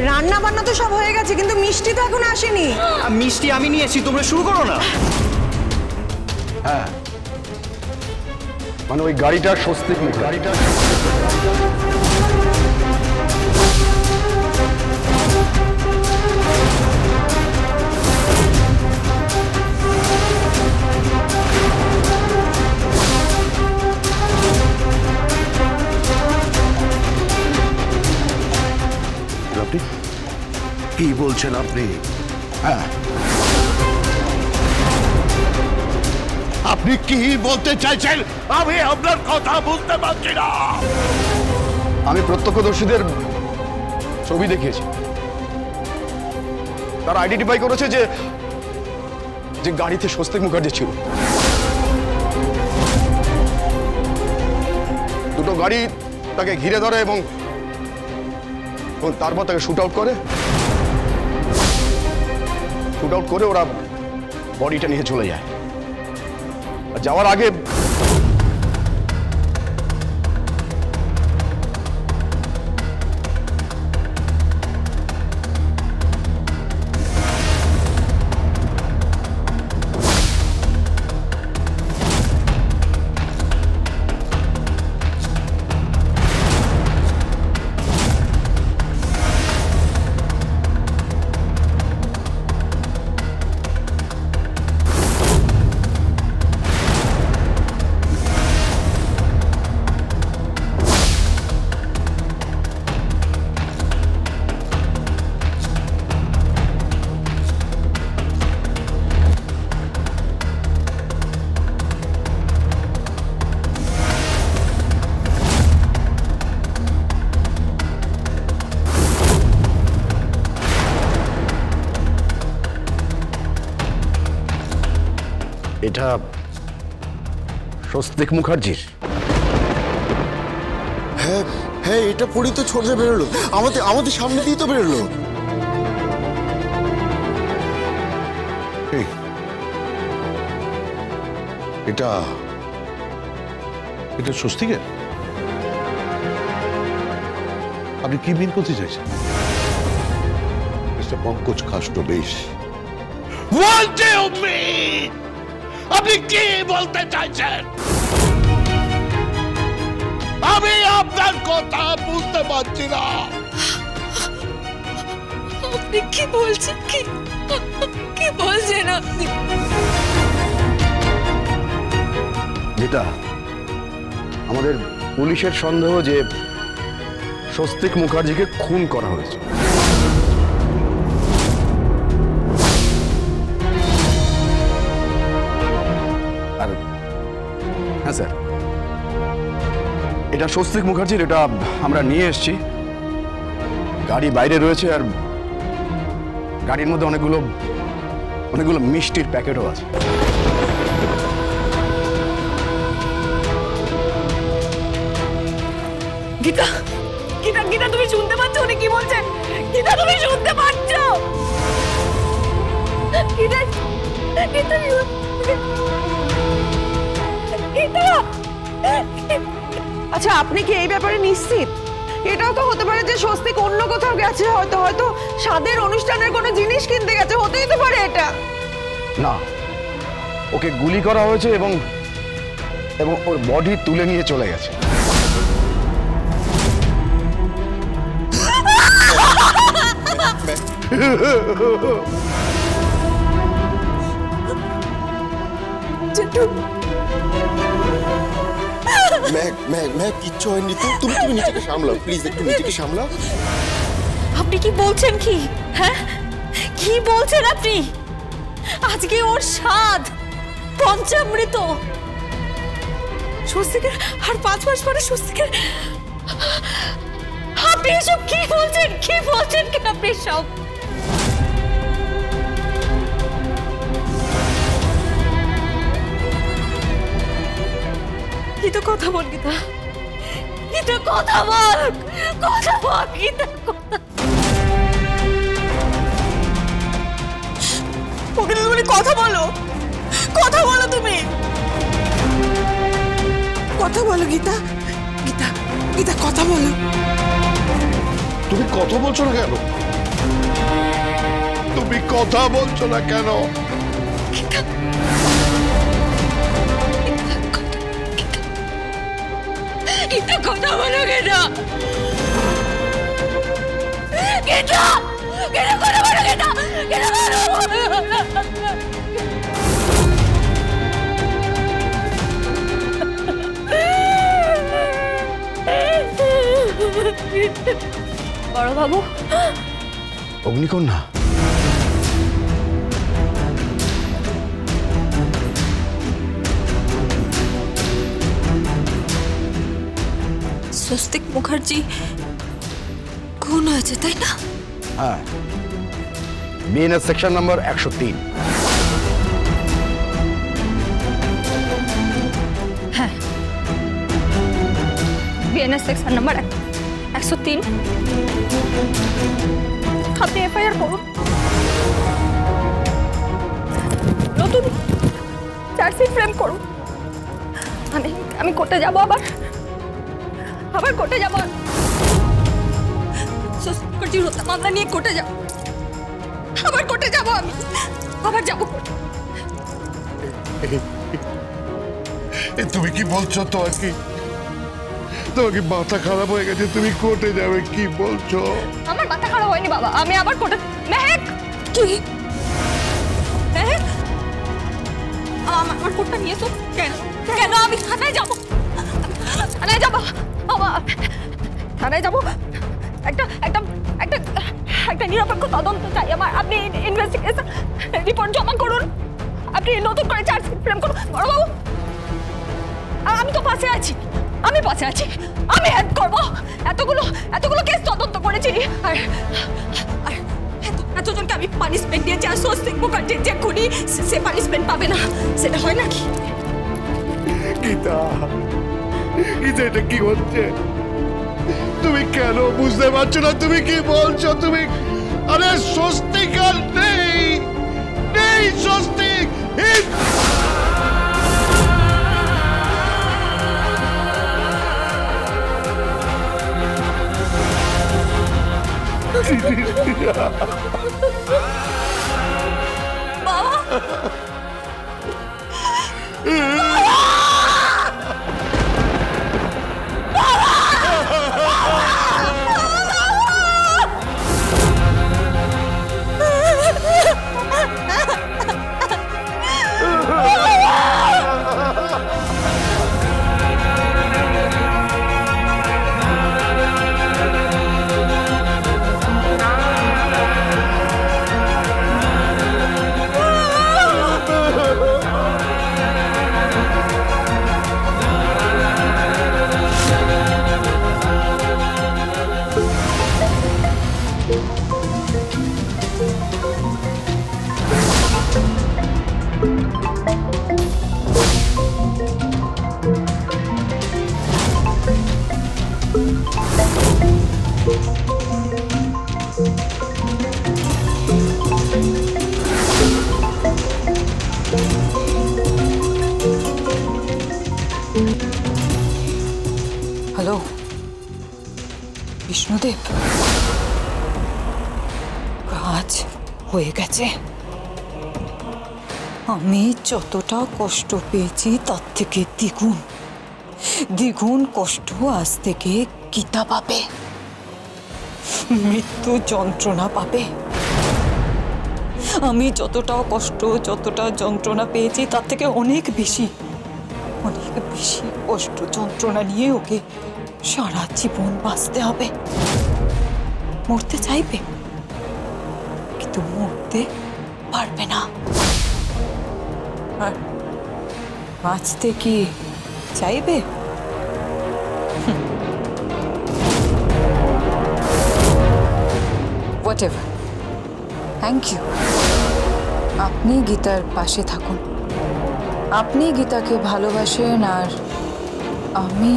রান্না বান্না তো সব হয়ে গেছে, কিন্তু মিষ্টি তো এখন আসেনি। মিষ্টি আমি নিয়ে এসেছি, তোমরা শুরু করো না। হ্যাঁ, মানে ওই গাড়িটা স্বস্তিক গাড়িটা কি বলছেন আপনি? হ্যাঁ, আপনি কি বলতে চাইছেন? আমি আপনার কথা বুঝতে পারছি না। আমি প্রত্যক্ষদর্শীদের ছবি দেখিয়েছি, তারা আইডেন্টিফাই করেছে যে যে গাড়িতে স্বস্তিক মুখার্জি ছিল। দুটো গাড়ি তাকে ঘিরে ধরে এবং তারপর তাকে শুট আউট করে ওরা বডিটা নিয়ে চলে যায়। আর যাওয়ার আগে এটা স্বস্তিক মুখার্জির। হ্যাঁ হ্যাঁ, এটা পড়ি তো ছোটে বেরোলো, আমাদের সামনে দিয়ে তো বেরোলো। এটা এটা স্বস্তিকের? আপনি কি মিন করতে চাইছেন? মিস্টার পঙ্কজ খাস্ট বেশ আপনি কি বলতে চাইছেন? আমি আপনার কথা বুঝতে পারছি না। আপনি কি বলছেন? কি বলছেন আপনি? যেটা আমাদের পুলিশের সন্দেহ যে স্বস্তিক মুখার্জিকে খুন করা হয়েছে। আর হ্যাঁ স্যার, এটা স্বস্তিক মুখার্জির, এটা আমরা নিয়ে এসেছি। গাড়ি বাইরে রয়েছে আর গাড়ির মধ্যে অনেকগুলো মিষ্টির প্যাকেটও আছে। গীতা, গীতা, গীতা, তুমি শুনতে পাচ্ছ উনি কি বলছেন? গীতা, তুমি শুনতে পাচ্ছ? গীতা, গীতা, গীতা। আচ্ছা, আপনি কি এই ব্যাপারে নিশ্চিত? এটাও তো হতে পারে যে স্বস্তিক অন্য কোথাও গেছে, হয়তো স্বাদের অনুষ্ঠানের কোনো জিনিস কিনতে গেছে, হতেই তো পারে এটা। না, ওকে গুলি করা হয়েছে এবং ওর বডি তুলে নিয়ে চলে গেছে। কিচ্ছু হয়নি, তুমি নিজেকে সামলাও প্লিজ, একটু নিজেকে সামলাও। আপনি কি বলছেন? কি হ্যাঁ, কি বলছেন আপনি? আজকে ওর স্বাদ পঞ্চামৃত, স্বস্তিকের আর 5 মাস পরে স্বস্তিকের। আপনি এসব কি বলছেন? কি বলছেন কেন আপনি সব? গীতা, কথা বল গীতা, গীতা, কথা বল, কথা বল গীতা, কথা। ওকে তুমি কথা বলো, কথা বলো, তুমি কথা বলো গীতা, গীতা, গীতা, কথা বলো। তুমি কথা বলছো না কেন? তুমি কথা বলছো না কেন? গীতা কথা বলো গীতা গীতা গীতা কথা বলো গীতা গীতা বড় বাবু অগ্নিকন্যা, স্বস্তিক মুখার্জি খুন হয়েছে তাই না? হ্যাঁ, BNS section number 103। BNS section number 103 আপনি এফআইআর করুন, নতুন চার্জশিট ফ্রেম করুন। আমি কোর্টে যাব, আবার কোর্টে যাব, মুখার্জির হত্যা মামলা নিয়ে কোর্টে যাব, আবার কোর্টে যাব, আমি আবার যাব। তুমি কি বলছো? তোমার কি মাথা খারাপ হয়ে গেছে? তুমি কোর্টে যাবে? কি বলছো? আমার মাথা খারাপ হয়নি বাবা, আমি আবার কোর্টে। মেহেক কি মেহেক আমার কোর্টটা নিয়ে তো কেন কেন আমি থানায় যাব, থানায় যাব, থানায় যাব। একটা একটা একটা একটা নিরপেক্ষ তদন্ত চাই আমার। আপনি ইনভেস্টিগেশন রিপোর্ট জমা করুন, আপনি নতুন করে চার্জশিট ফ্রেম করুন। বড়বাবু আমি তো পাশে আছি, আমি হেল্প করবো। এতগুলো কেস তদন্ত করেছি, আর এতজনকে আমি পানিশমেন্ট দিয়েছি, আর স্বস্তিক মুখার্জির যে খুনি সে পানিশমেন্ট পাবে না, সেটা হয় নাকি? গীতা, এটা কি হচ্ছে? তুমি কেন বুঝতে পারছো না? তুমি কি বলছো? তুমি আরে স্বস্তিক আর নেই স্বস্তিক। হ্যালো বিষ্ণুদেব, কাজ হয়ে গেছে। আমি যতটা কষ্ট পেয়েছি তার থেকে দ্বিগুণ কষ্ট আজ থেকে গীতা পাবে, মৃত্যু যন্ত্রণা পাবে। আমি যতটা কষ্ট যতটা যন্ত্রণা পেয়েছি তার থেকে অনেক বেশি কষ্ট যন্ত্রণা নিয়ে ওকে সারা জীবন বাঁচতে হবে। মরতে চাইবে কিন্তু মরতে পারবে না। আর বাঁচতে কি চাইবে? Whatever, thank you. আপনি গীতার পাশে থাকুন, আপনি গীতাকে ভালোবাসেন আর আমি